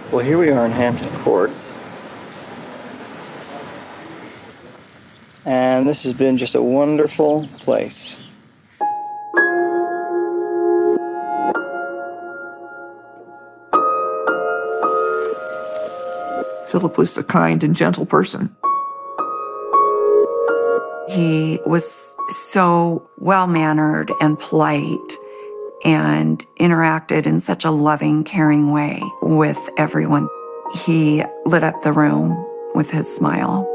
Well, here we are in Hampton Court. And this has been just a wonderful place. Philip was a kind and gentle person. He was so well-mannered and polite and interacted in such a loving, caring way with everyone. He lit up the room with his smile.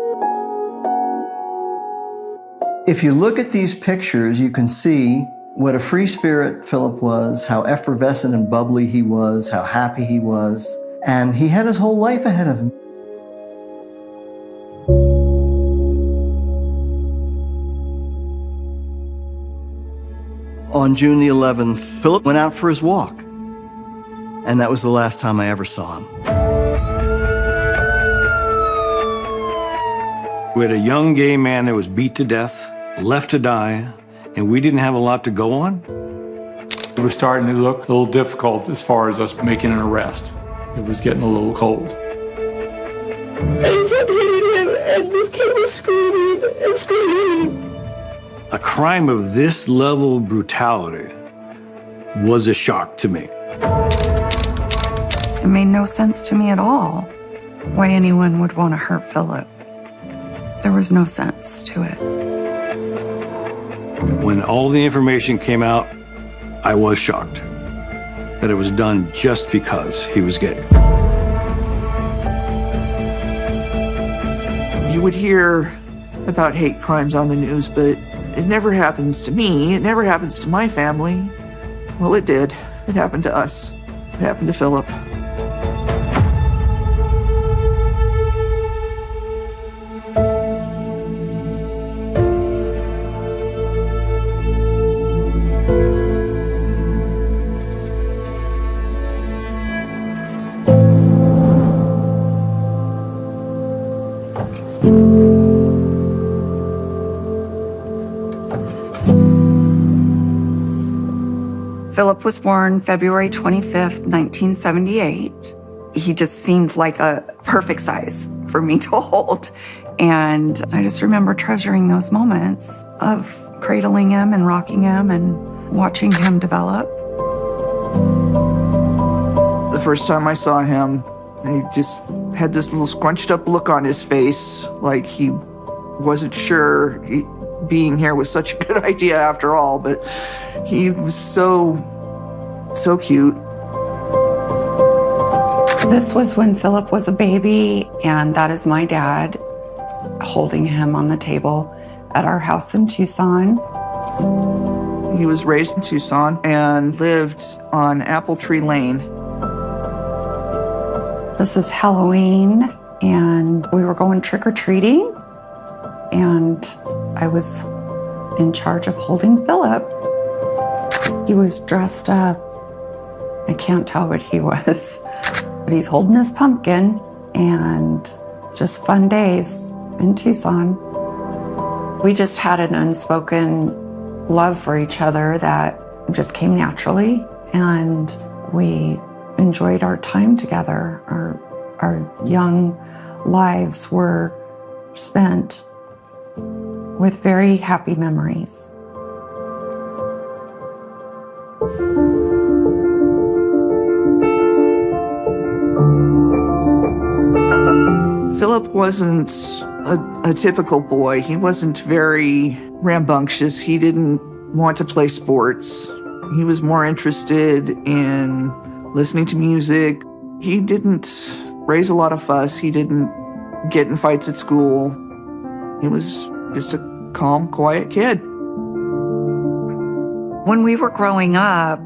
If you look at these pictures, you can see what a free spirit Philip was, how effervescent and bubbly he was, how happy he was, and he had his whole life ahead of him. On June the 11th, Philip went out for his walk, and that was the last time I ever saw him. We had a young gay man that was beat to death, left to die, and we didn't have a lot to go on. It was starting to look a little difficult as far as us making an arrest. It was getting a little cold. I kept hitting him, and this kid was screaming and screaming. A crime of this level of brutality was a shock to me. It made no sense to me at all why anyone would want to hurt Philip. There was no sense to it. When all the information came out, I was shocked that it was done just because he was gay. You would hear about hate crimes on the news, but it never happens to me. It never happens to my family. Well, it did. It happened to us. It happened to Philip. Philip was born February 25th, 1978. He just seemed like a perfect size for me to hold. And I just remember treasuring those moments of cradling him and rocking him and watching him develop. The first time I saw him, he just had this little scrunched up look on his face, like he wasn't sure being here was such a good idea after all, but he was so cute. This was when Philip was a baby, and that is my dad holding him on the table at our house in Tucson. He was raised in Tucson and lived on Apple Tree Lane. This is Halloween, and we were going trick-or-treating, and I was in charge of holding Philip. He was dressed up. I can't tell what he was, but he's holding his pumpkin, and just fun days in Tucson. We just had an unspoken love for each other that just came naturally, and we enjoyed our time together. Our young lives were spent with very happy memories. Philip wasn't a typical boy. He wasn't very rambunctious. He didn't want to play sports. He was more interested in listening to music. He didn't raise a lot of fuss. He didn't get in fights at school. He was just a calm, quiet kid. When we were growing up,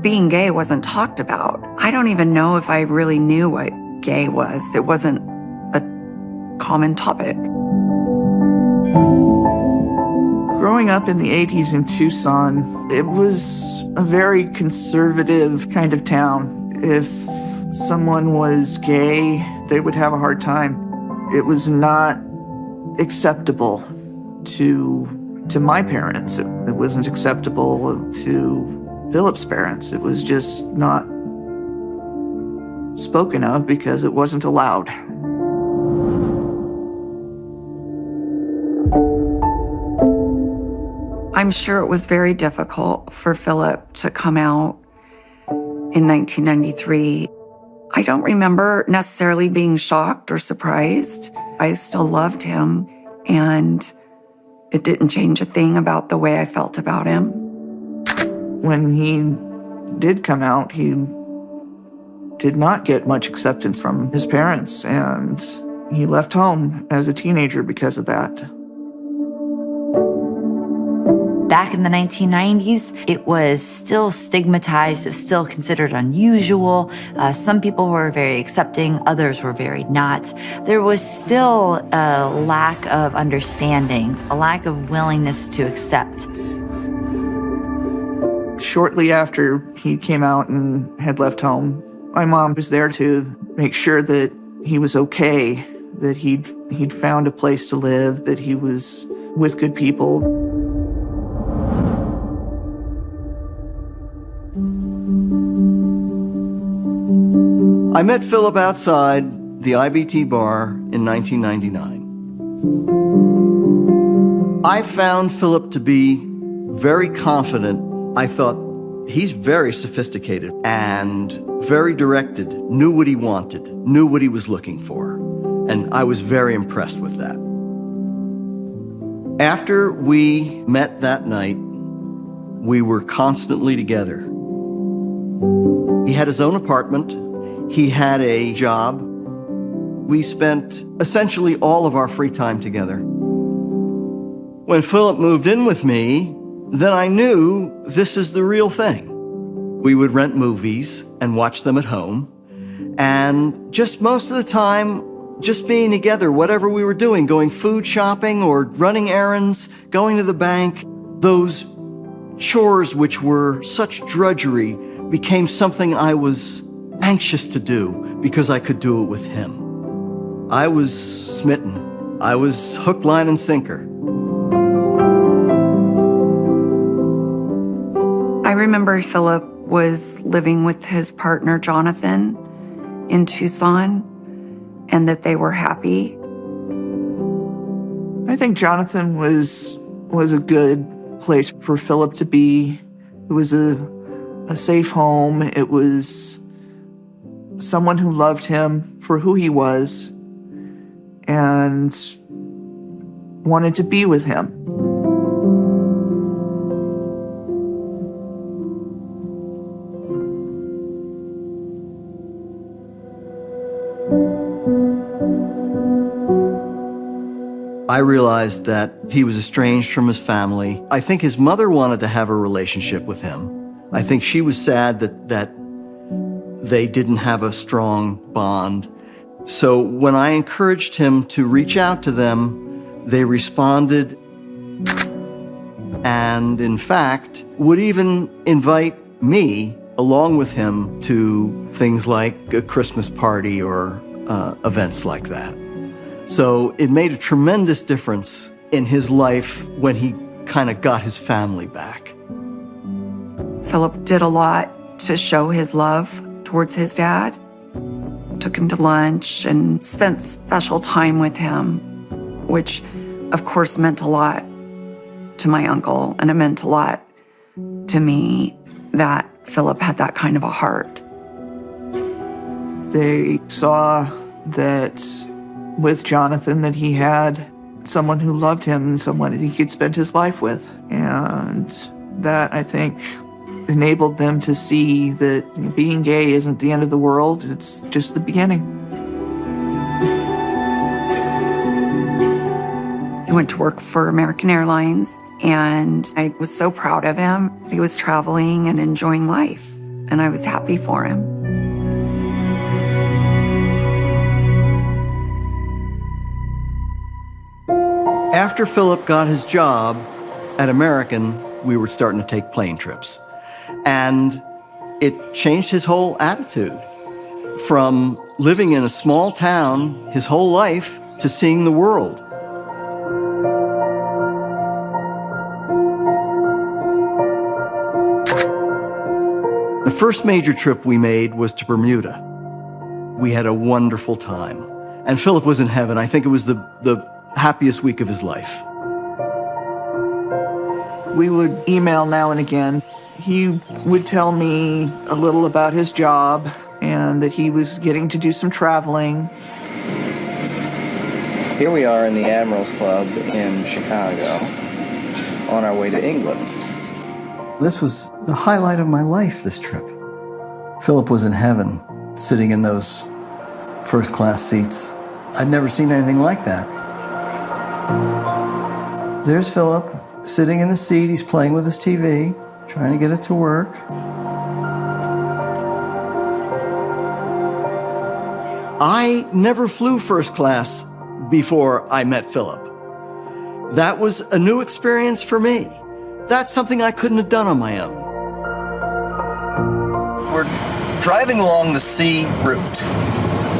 being gay wasn't talked about. I don't even know if I really knew what gay was. It wasn't a common topic. Growing up in the 80s in Tucson, it was a very conservative kind of town. If someone was gay, they would have a hard time. It was not acceptable to my parents. It wasn't acceptable to Philip's parents. It was just not spoken of because it wasn't allowed. I'm sure it was very difficult for Philip to come out in 1993. I don't remember necessarily being shocked or surprised. I still loved him, and it didn't change a thing about the way I felt about him. When he did come out, he did not get much acceptance from his parents, and he left home as a teenager because of that. Back in the 1990s, it was still stigmatized, it was still considered unusual. Some people were very accepting, others were very not. There was still a lack of understanding, a lack of willingness to accept. Shortly after he came out and had left home, my mom was there to make sure that he was okay, that he'd found a place to live, that he was with good people. I met Philip outside the IBT bar in 1999. I found Philip to be very confident. I thought, he's very sophisticated and very directed, knew what he wanted, knew what he was looking for. And I was very impressed with that. After we met that night, we were constantly together. He had his own apartment. He had a job. We spent essentially all of our free time together. When Philip moved in with me, then I knew this is the real thing. We would rent movies and watch them at home. And just most of the time, just being together, whatever we were doing, going food shopping or running errands, going to the bank, those chores which were such drudgery became something I was anxious to do because I could do it with him. I was smitten. I was hook, line, and sinker. I remember Philip was living with his partner, Jonathan, in Tucson, and that they were happy. I think Jonathan was a good place for Philip to be. It was a safe home. It was someone who loved him for who he was and wanted to be with him. I realized that he was estranged from his family. I think his mother wanted to have a relationship with him. I think she was sad that they didn't have a strong bond. So when I encouraged him to reach out to them, they responded and, in fact, would even invite me along with him to things like a Christmas party or events like that. So it made a tremendous difference in his life when he kind of got his family back. Philip did a lot to show his love towards his dad. Took him to lunch and spent special time with him, which of course meant a lot to my uncle, and it meant a lot to me that Philip had that kind of a heart. They saw that with Jonathan that he had someone who loved him and someone he could spend his life with. And that, I think, enabled them to see that being gay isn't the end of the world, it's just the beginning. He went to work for American Airlines, and I was so proud of him. He was traveling and enjoying life, and I was happy for him. After Philip got his job at American, we were starting to take plane trips. And it changed his whole attitude from living in a small town his whole life to seeing the world. The first major trip we made was to Bermuda. We had a wonderful time. And Philip was in heaven. I think it was the happiest week of his life. We would email now and again. He would tell me a little about his job and that he was getting to do some traveling. Here we are in the Admirals Club in Chicago on our way to England. This was the highlight of my life, this trip. Philip was in heaven, sitting in those first-class seats. I'd never seen anything like that. There's Philip, sitting in his seat. He's playing with his TV, trying to get it to work. I never flew first class before I met Philip. That was a new experience for me. That's something I couldn't have done on my own. We're driving along the sea route.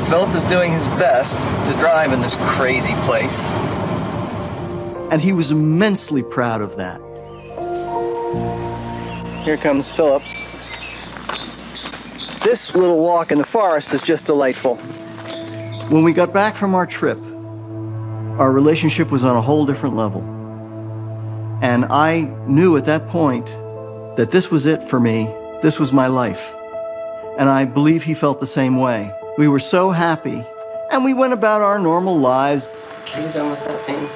Philip is doing his best to drive in this crazy place. And he was immensely proud of that. Here comes Philip. This little walk in the forest is just delightful. When we got back from our trip, our relationship was on a whole different level. And I knew at that point that this was it for me. This was my life. And I believe he felt the same way. We were so happy, and we went about our normal lives. Are you done with that thing?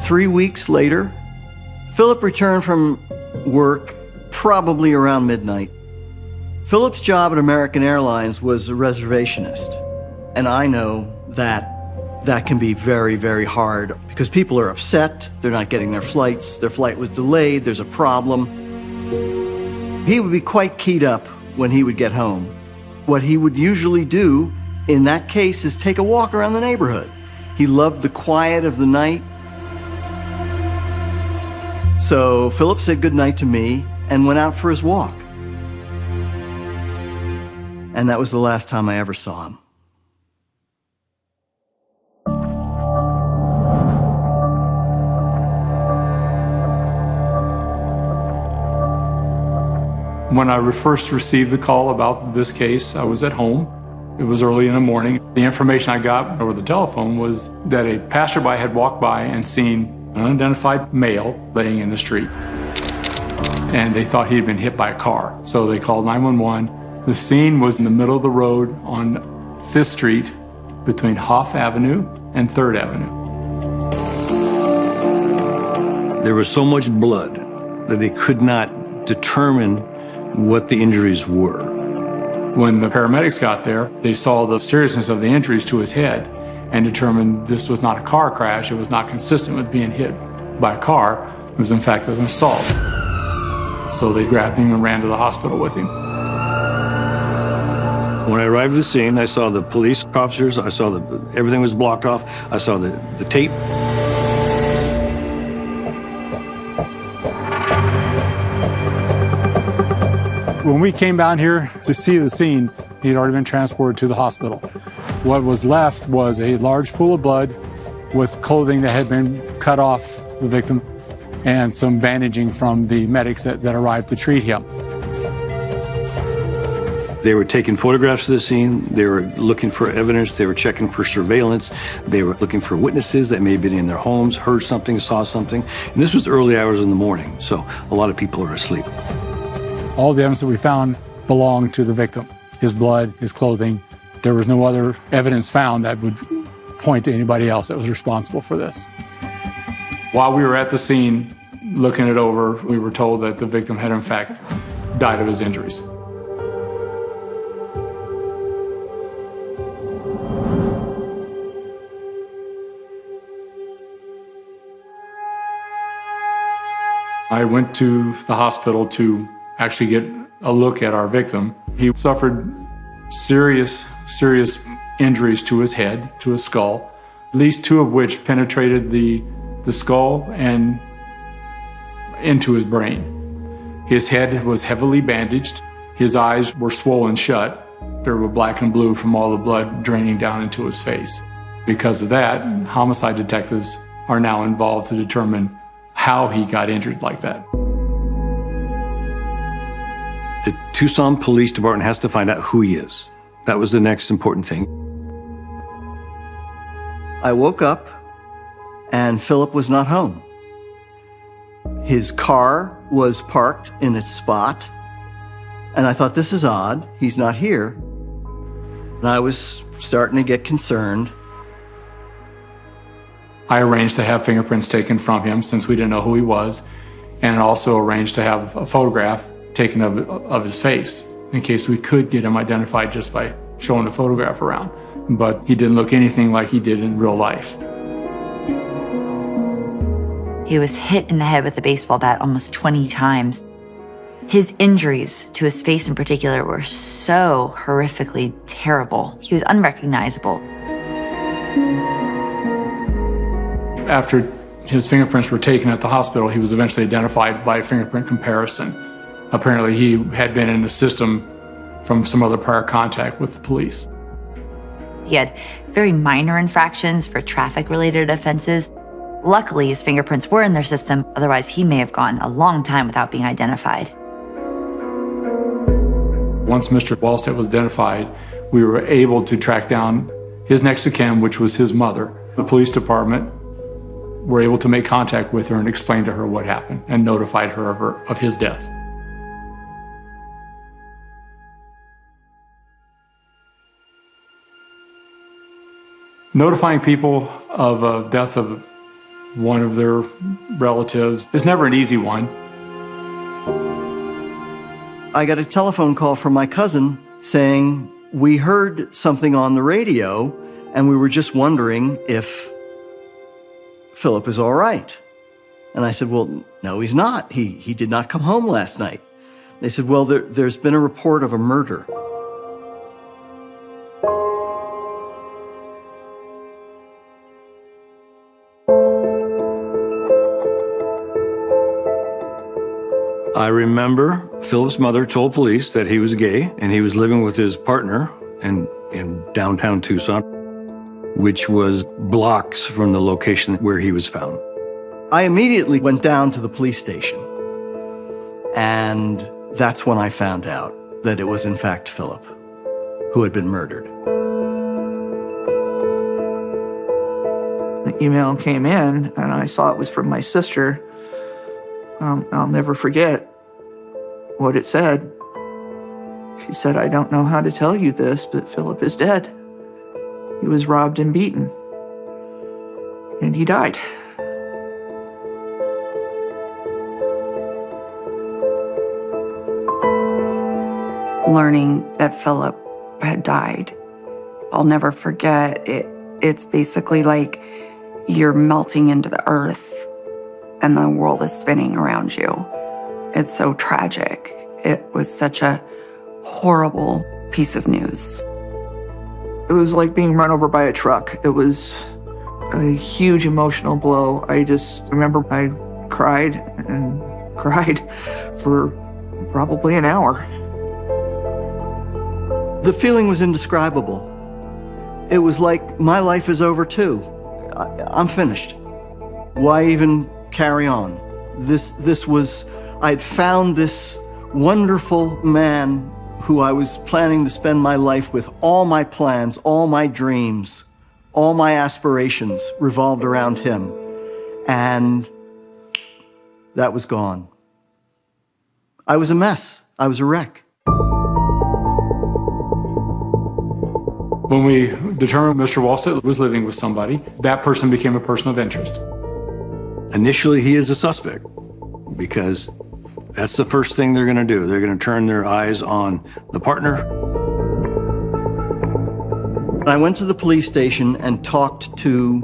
3 weeks later, Philip returned from work probably around midnight. Philip's job at American Airlines was a reservationist. And I know that can be very, very hard because people are upset, they're not getting their flights, their flight was delayed, there's a problem. He would be quite keyed up when he would get home. What he would usually do in that case is take a walk around the neighborhood. He loved the quiet of the night. So Philip said goodnight to me and went out for his walk. And that was the last time I ever saw him. When I first received the call about this case, I was at home. It was early in the morning. The information I got over the telephone was that a passerby had walked by and seen an unidentified male laying in the street. And they thought he had been hit by a car. So they called 911. The scene was in the middle of the road on 5th Street between Hoff Avenue and 3rd Avenue. There was so much blood that they could not determine what the injuries were. When the paramedics got there, they saw the seriousness of the injuries to his head and determined this was not a car crash. It was not consistent with being hit by a car. It was in fact an assault. So they grabbed him and ran to the hospital with him. When I arrived at the scene, I saw the police officers, I saw that everything was blocked off, I saw the tape. When we came down here to see the scene, he had already been transported to the hospital. What was left was a large pool of blood with clothing that had been cut off the victim and some bandaging from the medics that arrived to treat him. They were taking photographs of the scene, they were looking for evidence, they were checking for surveillance, they were looking for witnesses that may have been in their homes, heard something, saw something. And this was early hours in the morning, so a lot of people are asleep. All the evidence that we found belonged to the victim. His blood, his clothing. There was no other evidence found that would point to anybody else that was responsible for this. While we were at the scene looking it over, we were told that the victim had in fact died of his injuries. I went to the hospital to actually get a look at our victim. He suffered serious injuries to his head, to his skull, at least 2 of which penetrated the skull and into his brain. His head was heavily bandaged. His eyes were swollen shut. They were black and blue from all the blood draining down into his face. Because of that, homicide detectives are now involved to determine how he got injured like that. The Tucson Police Department has to find out who he is. That was the next important thing. I woke up and Philip was not home. His car was parked in its spot, and I thought, this is odd, he's not here. And I was starting to get concerned. I arranged to have fingerprints taken from him since we didn't know who he was, and also arranged to have a photograph taken of his face in case we could get him identified just by showing the photograph around. But he didn't look anything like he did in real life. He was hit in the head with a baseball bat almost 20 times. His injuries to his face in particular were so horrifically terrible. He was unrecognizable. After his fingerprints were taken at the hospital, he was eventually identified by fingerprint comparison. Apparently, he had been in the system from some other prior contact with the police. He had very minor infractions for traffic-related offenses. Luckily, his fingerprints were in their system, otherwise he may have gone a long time without being identified. Once Mr. Walsett was identified, we were able to track down his next of kin, which was his mother. The police department were able to make contact with her and explain to her what happened and notified her of his death. Notifying people of a death of one of their relatives is never an easy one. I got a telephone call from my cousin saying, we heard something on the radio and we were just wondering if Philip is all right. And I said, well, no, he's not. He did not come home last night. They said, well, there's been a report of a murder. I remember Philip's mother told police that he was gay and he was living with his partner in downtown Tucson, which was blocks from the location where he was found. I immediately went down to the police station, and that's when I found out that it was in fact Philip who had been murdered. The email came in, and I saw it was from my sister. I'll never forget what it said. She said, I don't know how to tell you this, but Philip is dead. He was robbed and beaten, and he died. Learning that Philip had died, I'll never forget it. It's basically like you're melting into the earth and the world is spinning around you. It's so tragic. It was such a horrible piece of news. It was like being run over by a truck. It was a huge emotional blow. I just remember I cried and cried for probably an hour. The feeling was indescribable. It was like my life is over too. I'm finished. Why even carry on? I had found this wonderful man who I was planning to spend my life with. All my plans, all my dreams, all my aspirations revolved around him. And that was gone. I was a mess. I was a wreck. When we determined Mr. Walsett was living with somebody, that person became a person of interest. Initially, he is a suspect because that's the first thing they're going to do. They're going to turn their eyes on the partner. I went to the police station and talked to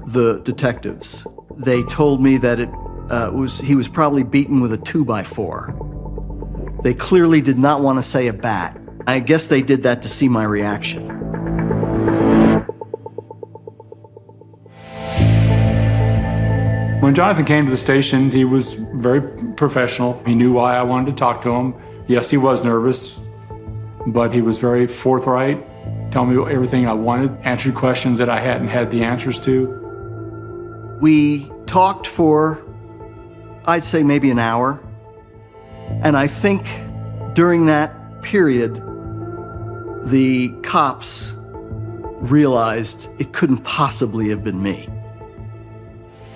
the detectives. They told me that he was probably beaten with a 2x4. They clearly did not want to say a bat. I guess they did that to see my reaction. When Jonathan came to the station, he was very professional. He knew why I wanted to talk to him. Yes, he was nervous, but he was very forthright, telling me everything I wanted, answered questions that I hadn't had the answers to. We talked for, I'd say, maybe an hour. And I think during that period, the cops realized it couldn't possibly have been me.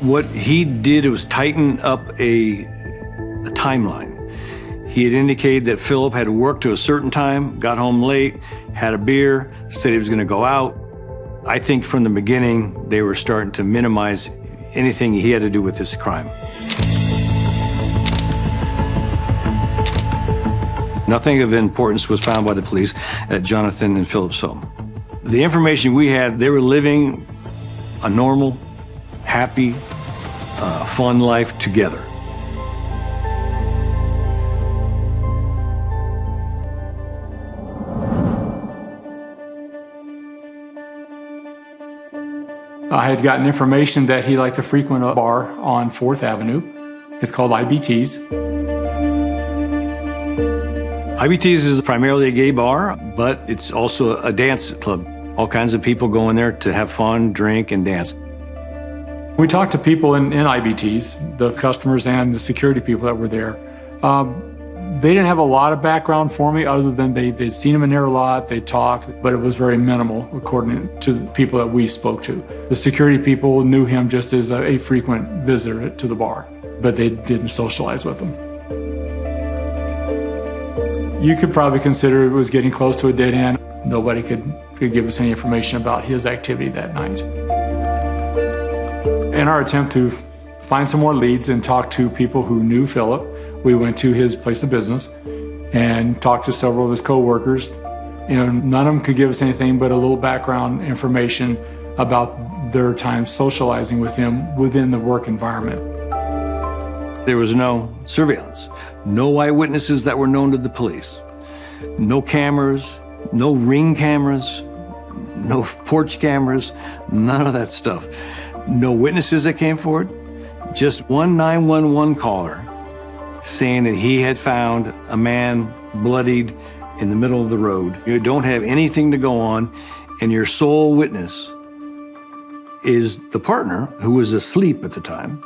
What he did was tighten up a timeline. He had indicated that Philip had worked to a certain time, got home late, had a beer, said he was going to go out. I think from the beginning, they were starting to minimize anything he had to do with this crime. Nothing of importance was found by the police at Jonathan and Philip's home. The information we had, they were living a normal, happy, fun life together. I had gotten information that he liked to frequent a bar on 4th Avenue. It's called IBT's. IBT's is primarily a gay bar, but it's also a dance club. All kinds of people go in there to have fun, drink, and dance. We talked to people in IBT's, the customers and the security people that were there. They didn't have a lot of background for me other than they'd seen him in there a lot, they talked, but it was very minimal according to the people that we spoke to. The security people knew him just as a frequent visitor to the bar, but they didn't socialize with him. You could probably consider it was getting close to a dead end. Nobody could give us any information about his activity that night. In our attempt to find some more leads and talk to people who knew Philip, we went to his place of business and talked to several of his co-workers. None of them could give us anything but a little background information about their time socializing with him within the work environment. There was no surveillance, no eyewitnesses that were known to the police, no cameras, no ring cameras, no porch cameras, none of that stuff. No witnesses that came forward, just one 911 caller saying that he had found a man bloodied in the middle of the road. You don't have anything to go on, and your sole witness is the partner who was asleep at the time,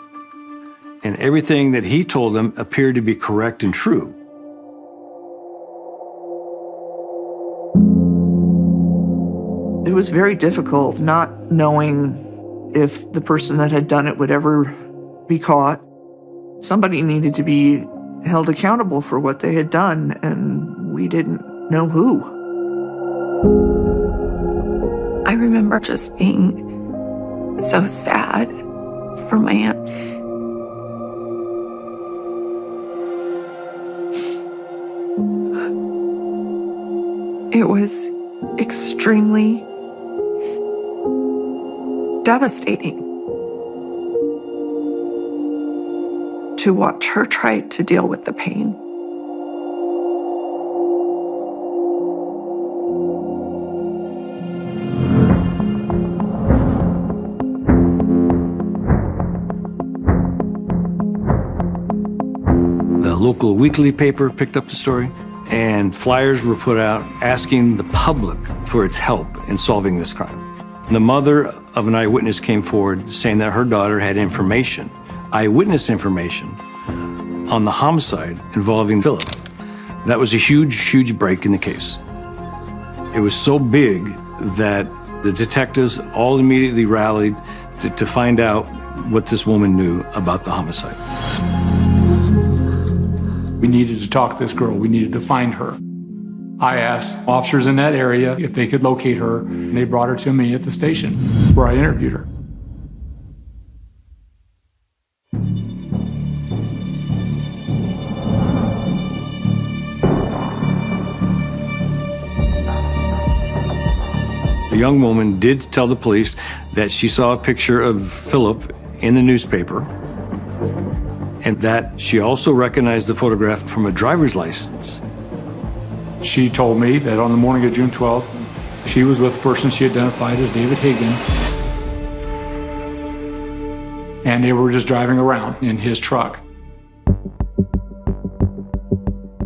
and everything that he told them appeared to be correct and true. It was very difficult not knowing if the person that had done it would ever be caught. Somebody needed to be held accountable for what they had done, and we didn't know who. I remember just being so sad for my aunt. It was extremely devastating to watch her try to deal with the pain. The local weekly paper picked up the story, and flyers were put out asking the public for its help in solving this crime. The mother of an eyewitness came forward saying that her daughter had information, eyewitness information, on the homicide involving Philip. That was a huge, huge break in the case. It was so big that the detectives all immediately rallied to find out what this woman knew about the homicide. We needed to talk to this girl. We needed to find her. I asked officers in that area if they could locate her, and they brought her to me at the station where I interviewed her. The young woman did tell the police that she saw a picture of Philip in the newspaper, and that she also recognized the photograph from a driver's license. She told me that on the morning of June 12th, she was with a person she identified as David Hagan, and they were just driving around in his truck.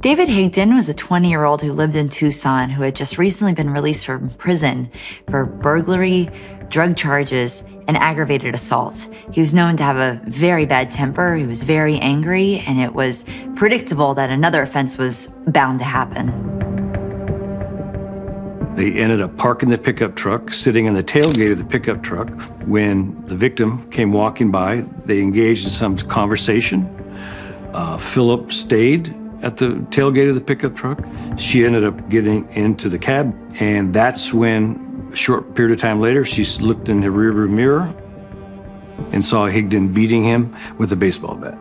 David Higdon was a 20-year-old who lived in Tucson who had just recently been released from prison for burglary, drug charges, and aggravated assault. He was known to have a very bad temper. He was very angry, and it was predictable that another offense was bound to happen. They ended up parking the pickup truck, sitting in the tailgate of the pickup truck. When the victim came walking by, they engaged in some conversation. Philip stayed at the tailgate of the pickup truck. She ended up getting into the cab, and that's when, a short period of time later, she looked in the rearview mirror and saw Higdon beating him with a baseball bat.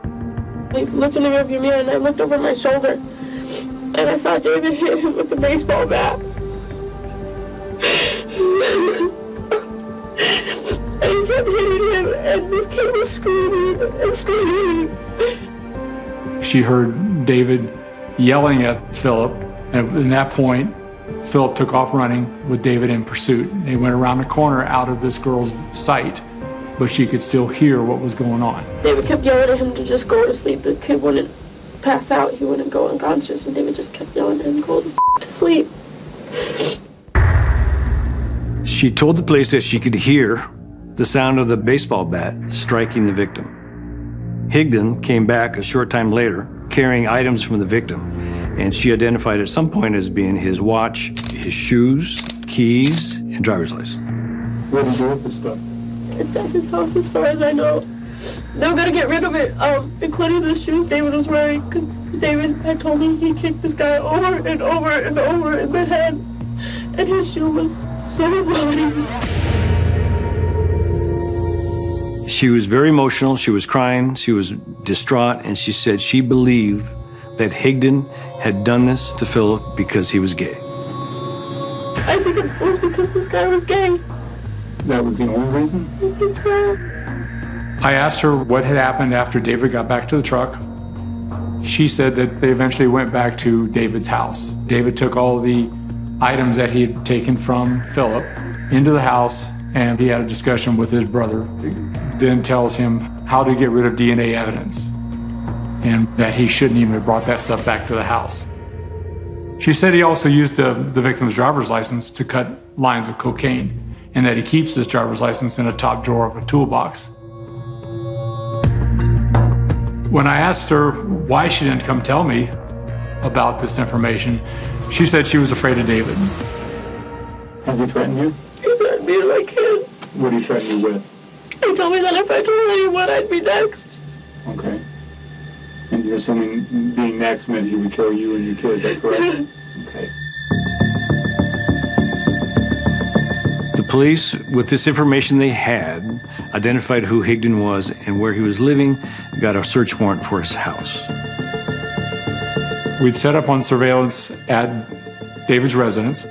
I looked in the rearview mirror and I looked over my shoulder and I saw David hit him with the baseball bat. And he kept hitting him, and this kid was screaming and screaming. She heard David yelling at Philip, and at that point, Philip took off running with David in pursuit. They went around the corner out of this girl's sight, but she could still hear what was going on. David kept yelling at him to just go to sleep. The kid wouldn't pass out, he wouldn't go unconscious, and David just kept yelling at him, go to sleep. She told the police that she could hear the sound of the baseball bat striking the victim. Higdon came back a short time later carrying items from the victim, and she identified at some point as being his watch, his shoes, keys, and driver's license. What did you do with this stuff? It's at his house as far as I know. They were going to get rid of it, including the shoes David was wearing, because David had told me he kicked this guy over and over and over in the head, and his shoe was so bloody. She was very emotional, she was crying, she was distraught, and she said she believed that Higdon had done this to Philip because he was gay. I think it was because this guy was gay. That was the only reason? I think so. I asked her what had happened after David got back to the truck. She said that they eventually went back to David's house. David took all the items that he had taken from Philip into the house, and he had a discussion with his brother. Then tells him how to get rid of DNA evidence and that he shouldn't even have brought that stuff back to the house. She said he also used the victim's driver's license to cut lines of cocaine, and that he keeps his driver's license in a top drawer of a toolbox. When I asked her why she didn't come tell me about this information, she said she was afraid of David. Has he threatened you? He threatened me to my kid. What did he threaten you with? He told me that if I told anyone, I'd be next. Okay. And you're assuming being next meant he would kill you and your kids, is that correct? Okay. The police, with this information they had, identified who Higdon was and where he was living, got a search warrant for his house. We'd set up on surveillance at David's residence.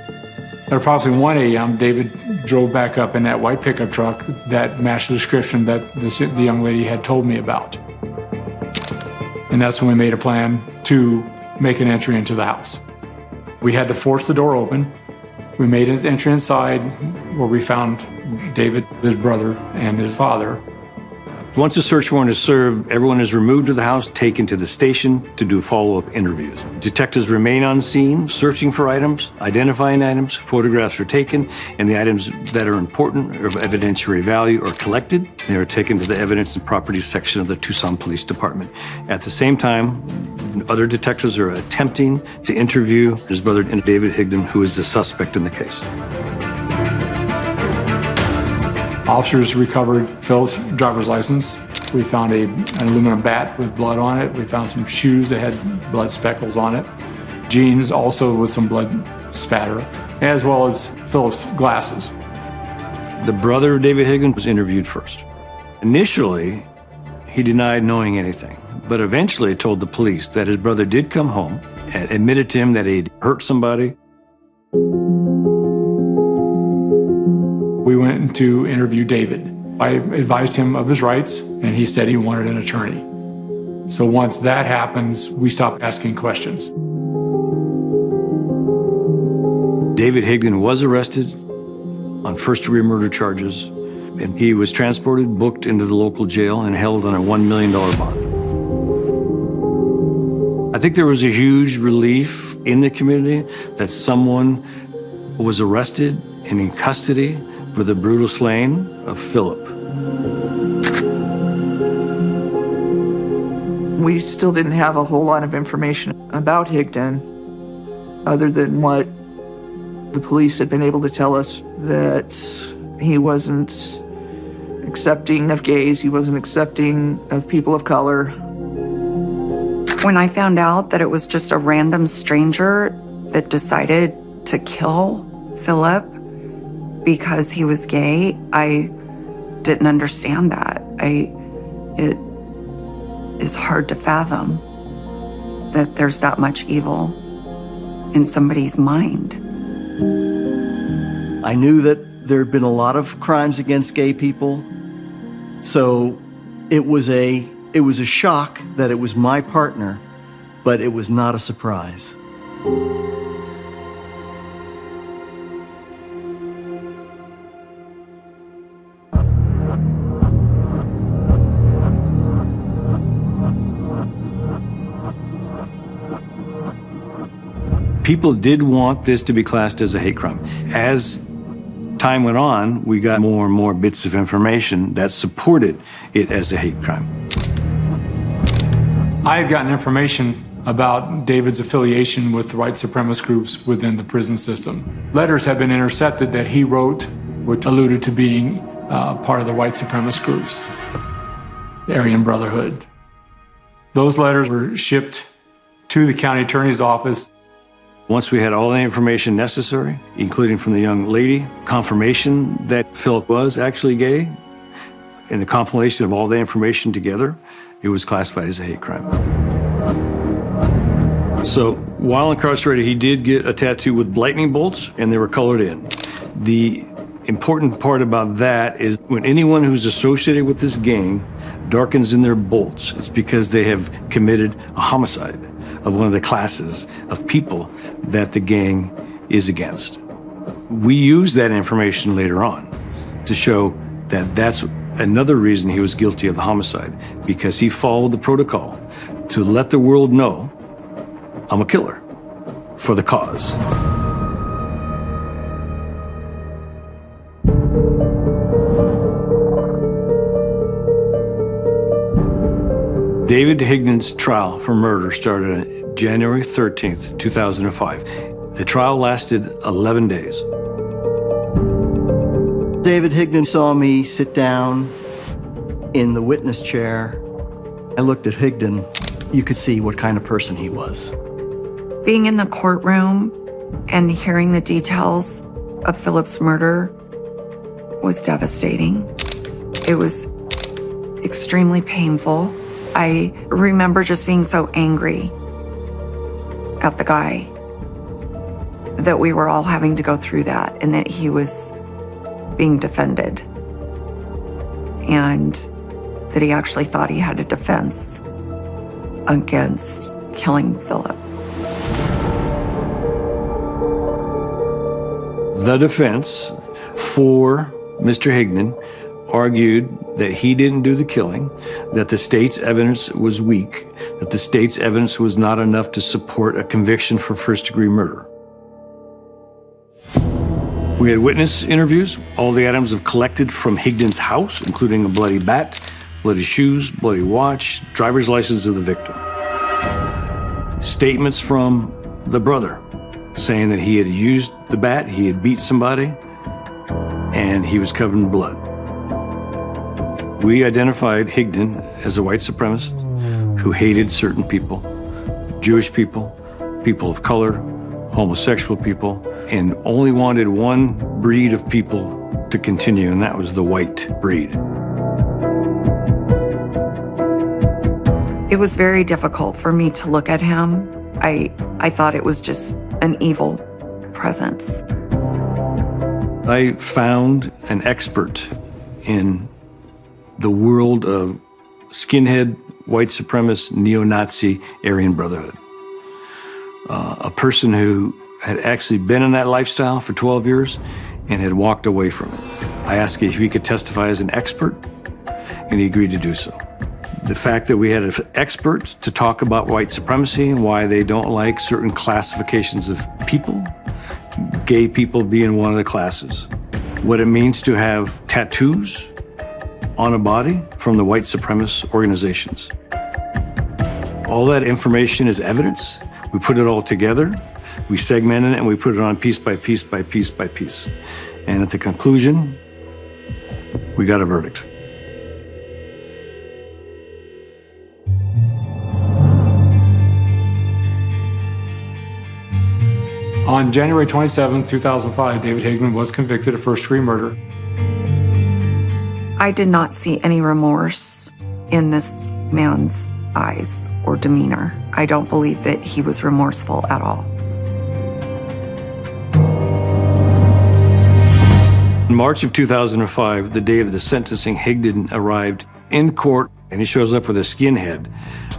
At approximately 1 a.m., David drove back up in that white pickup truck that matched the description that the young lady had told me about. And that's when we made a plan to make an entry into the house. We had to force the door open. We made an entry inside where we found David, his brother, and his father. Once a search warrant is served, everyone is removed to the house, taken to the station to do follow-up interviews. Detectives remain on scene, searching for items, identifying items, photographs are taken, and the items that are important or of evidentiary value are collected. They are taken to the evidence and properties section of the Tucson Police Department. At the same time, other detectives are attempting to interview his brother, David Higdon, who is the suspect in the case. Officers recovered Phil's driver's license. We found an aluminum bat with blood on it. We found some shoes that had blood speckles on it. Jeans also with some blood spatter, as well as Philip's glasses. The brother of David Higdon was interviewed first. Initially, he denied knowing anything, but eventually told the police that his brother did come home and admitted to him that he'd hurt somebody. We went to interview David. I advised him of his rights, and he said he wanted an attorney. So once that happens, we stopped asking questions. David Higdon was arrested on first-degree murder charges, and he was transported, booked into the local jail, and held on a $1 million bond. I think there was a huge relief in the community that someone was arrested and in custody for the brutal slaying of Philip. We still didn't have a whole lot of information about Higdon, other than what the police had been able to tell us, that he wasn't accepting of gays, he wasn't accepting of people of color. When I found out that it was just a random stranger that decided to kill Philip because he was gay, I didn't understand that. It is hard to fathom that there's that much evil in somebody's mind. I knew that there had been a lot of crimes against gay people, so it was a shock that it was my partner, but it was not a surprise. People did want this to be classed as a hate crime. As time went on, we got more and more bits of information that supported it as a hate crime. I had gotten information about David's affiliation with white supremacist groups within the prison system. Letters had been intercepted that he wrote, which alluded to being part of the white supremacist groups, the Aryan Brotherhood. Those letters were shipped to the county attorney's office. Once we had all the information necessary, including from the young lady, confirmation that Philip was actually gay, and the compilation of all the information together, it was classified as a hate crime. So while incarcerated, he did get a tattoo with lightning bolts, and they were colored in. The important part about that is when anyone who's associated with this gang darkens in their bolts, it's because they have committed a homicide of one of the classes of people that the gang is against. We use that information later on to show that that's another reason he was guilty of the homicide, because he followed the protocol to let the world know, I'm a killer for the cause. David Higdon's trial for murder started on January 13th, 2005. The trial lasted 11 days. David Higdon saw me sit down in the witness chair. I looked at Higdon. You could see what kind of person he was. Being in the courtroom and hearing the details of Philip's murder was devastating. It was extremely painful. I remember just being so angry at the guy that we were all having to go through that, and that he was being defended, and that he actually thought he had a defense against killing Philip. The defense for Mr. Higdon argued that he didn't do the killing, that the state's evidence was weak, that the state's evidence was not enough to support a conviction for first-degree murder. We had witness interviews. All the items were collected from Higdon's house, including a bloody bat, bloody shoes, bloody watch, driver's license of the victim. Statements from the brother saying that he had used the bat, he had beat somebody, and he was covered in blood. We identified Higdon as a white supremacist who hated certain people, Jewish people, people of color, homosexual people, and only wanted one breed of people to continue, and that was the white breed. It was very difficult for me to look at him. I thought it was just an evil presence. I found an expert in the world of skinhead, white supremacist, neo-Nazi, Aryan Brotherhood. A person who had actually been in that lifestyle for 12 years and had walked away from it. I asked if he could testify as an expert, and he agreed to do so. The fact that we had an expert to talk about white supremacy and why they don't like certain classifications of people, gay people being one of the classes. what it means to have tattoos on a body from the white supremacist organizations. All that information is evidence. We put it all together, we segment it, and we put it on piece by piece by piece by piece. And at the conclusion, we got a verdict. On January 27, 2005, David Higman was convicted of first-degree murder. I did not see any remorse in this man's eyes or demeanor. I don't believe that he was remorseful at all. In March of 2005, the day of the sentencing, Higdon arrived in court and he shows up with a skinhead.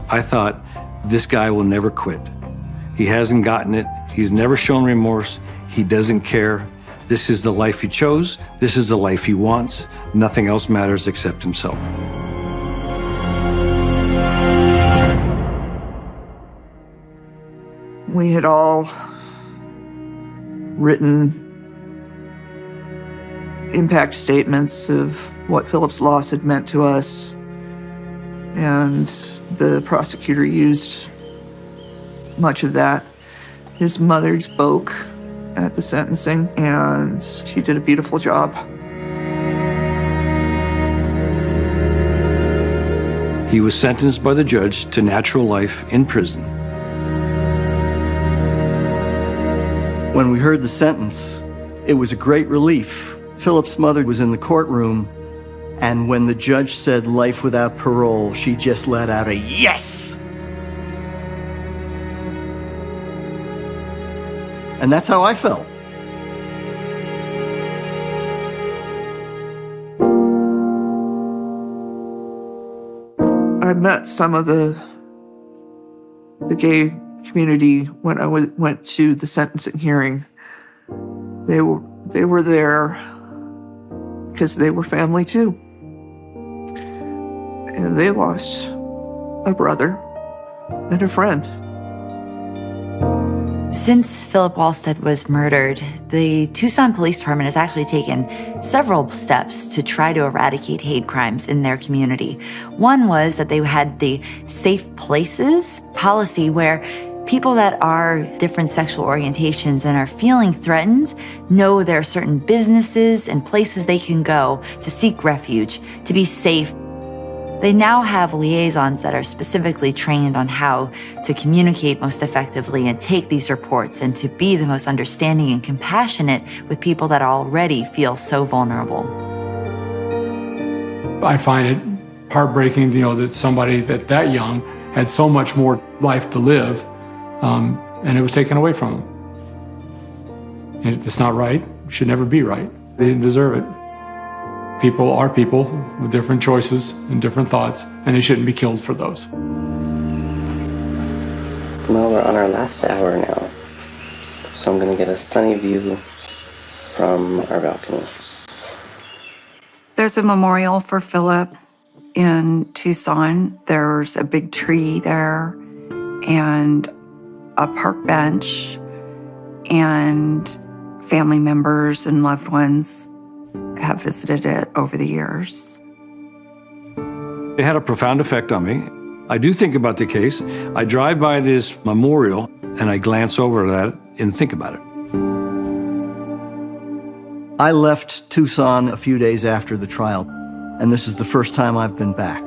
I thought, this guy will never quit. He hasn't gotten it. He's never shown remorse. He doesn't care. This is the life he chose. This is the life he wants. Nothing else matters except himself. We had all written impact statements of what Philip's loss had meant to us, and the prosecutor used much of that. His mother spoke at the sentencing, and she did a beautiful job. He was sentenced by the judge to natural life in prison. When we heard the sentence, it was a great relief. Philip's mother was in the courtroom, and when the judge said life without parole, she just let out a yes! And that's how I felt. I met some of the gay community when I went to the sentencing hearing. They were there because they were family too. And they lost a brother and a friend. Since Philip Wallstead was murdered, the Tucson Police Department has actually taken several steps to try to eradicate hate crimes in their community. One was that they had the safe places policy where people that are different sexual orientations and are feeling threatened know there are certain businesses and places they can go to seek refuge, to be safe. They now have liaisons that are specifically trained on how to communicate most effectively and take these reports and to be the most understanding and compassionate with people that already feel so vulnerable. I find it heartbreaking, that somebody that young had so much more life to live, and it was taken away from them. And it's not right. It should never be right. They didn't deserve it. People are people with different choices and different thoughts, and they shouldn't be killed for those. Well, we're on our last hour now, so I'm going to get a sunny view from our balcony. There's a memorial for Philip in Tucson. There's a big tree there and a park bench, and family members and loved ones have visited it over the years. It had a profound effect on me. I do think about the case. I drive by this memorial and I glance over that and think about it. I left Tucson a few days after the trial, and this is the first time I've been back.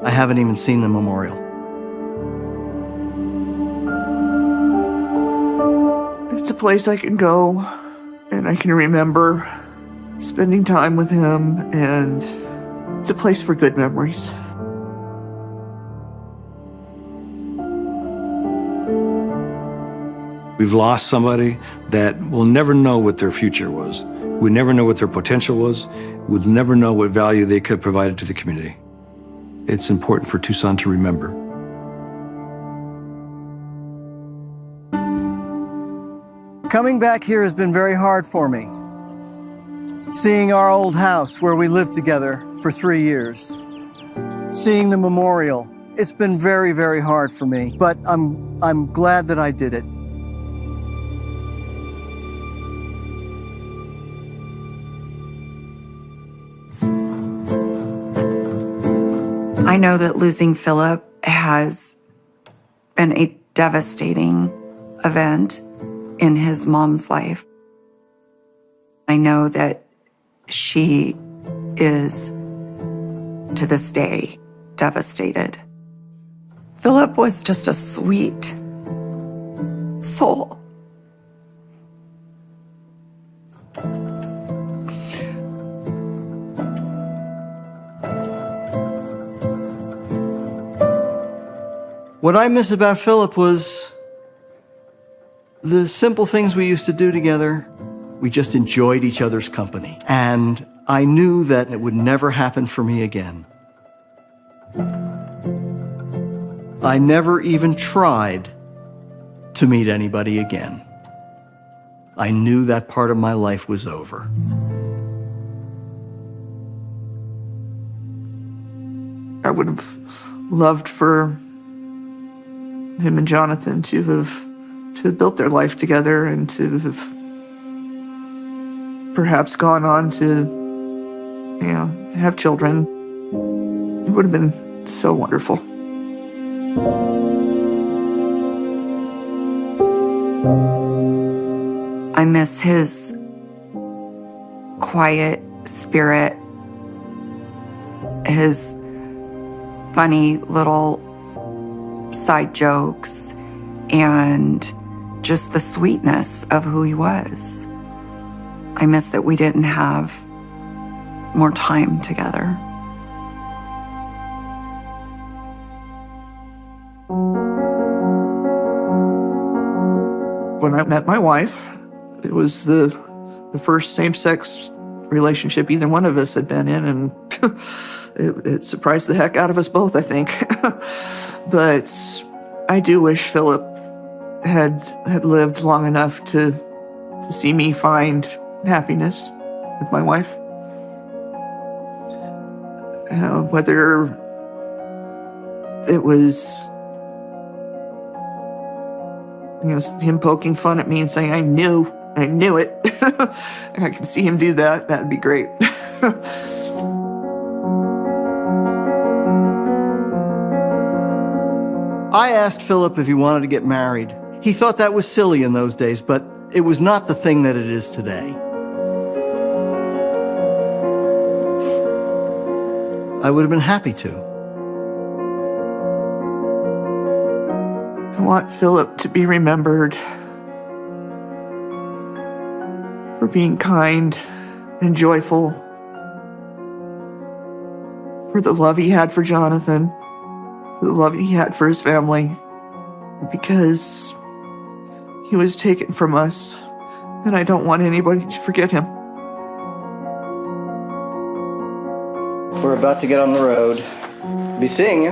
I haven't even seen the memorial. It's a place I can go and I can remember spending time with him, and it's a place for good memories. We've lost somebody that will never know what their future was. We never know what their potential was. We'll never know what value they could have provided to the community. It's important for Tucson to remember. Coming back here has been very hard for me. Seeing our old house where we lived together for 3 years. Seeing the memorial. It's been very, very hard for me, but I'm glad that I did it. I know that losing Philip has been a devastating event in his mom's life. I know that she is, to this day, devastated. Philip was just a sweet soul. What I miss about Philip was the simple things we used to do together. We just enjoyed each other's company. And I knew that it would never happen for me again. I never even tried to meet anybody again. I knew that part of my life was over. I would have loved for him and Jonathan to have built their life together and to have perhaps gone on to, have children. It would have been so wonderful. I miss his quiet spirit, his funny little side jokes, and just the sweetness of who he was. I miss that we didn't have more time together. When I met my wife, it was the first same-sex relationship either one of us had been in, and it surprised the heck out of us both, I think. But I do wish Philip had lived long enough to see me find happiness with my wife. Whether it was him poking fun at me and saying, I knew it. And I could see him do that. That'd be great. I asked Philip if he wanted to get married. He thought that was silly in those days, but it was not the thing that it is today. I would have been happy to. I want Philip to be remembered for being kind and joyful, for the love he had for Jonathan, for the love he had for his family, because he was taken from us, and I don't want anybody to forget him. We're about to get on the road. Be seeing you.